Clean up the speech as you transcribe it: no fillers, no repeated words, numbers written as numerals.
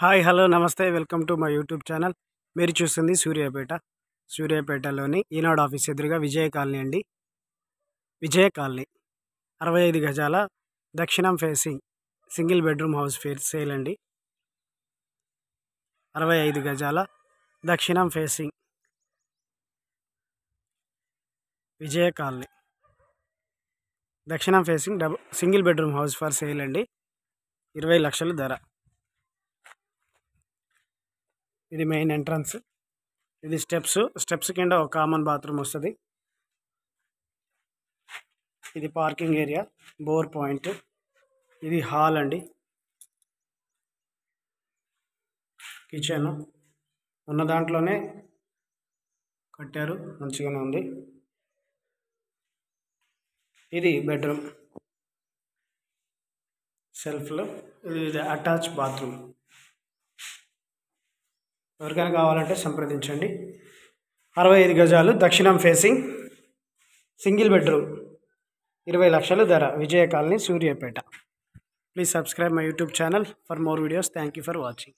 Hi hello నమస్తే welcome to my YouTube channel. మీరు చూస్తుంది సూర్యాపేటలోని ఈనాడు ఆఫీస్ ఎదురుగా విజయ కాలనీ అండి. విజయ కాలనీ 65 గజాల దక్షిణం facing single bedroom house sale అండి. 65 గజాల దక్షిణం ఫేసింగ్ విజయ కాలనీ దక్షిణం facing single bedroom house for sale అండి. 20 లక్షలు ధర. ఇది మెయిన్ ఎంట్రన్స్. ఇది స్టెప్స్ కింద ఒక కామన్ బాత్రూమ్ వస్తుంది. ఇది పార్కింగ్ ఏరియా, బోర్ పాయింట్. ఇది హాల్ అండి. కిచెన్ ఉన్న దాంట్లోనే కట్టారు, మంచిగానే ఉంది. ఇది బెడ్రూమ్ సెల్ఫ్లో. ఇది అటాచ్ బాత్రూమ్. ఎవరికైనా కావాలంటే సంప్రదించండి. 65 గజాలు దక్షిణం ఫేసింగ్ సింగిల్ బెడ్రూమ్, 20 లక్షలు ధర. Vijaya colony, Suryapet. Please subscribe my YouTube channel for more videos. Thank you for watching.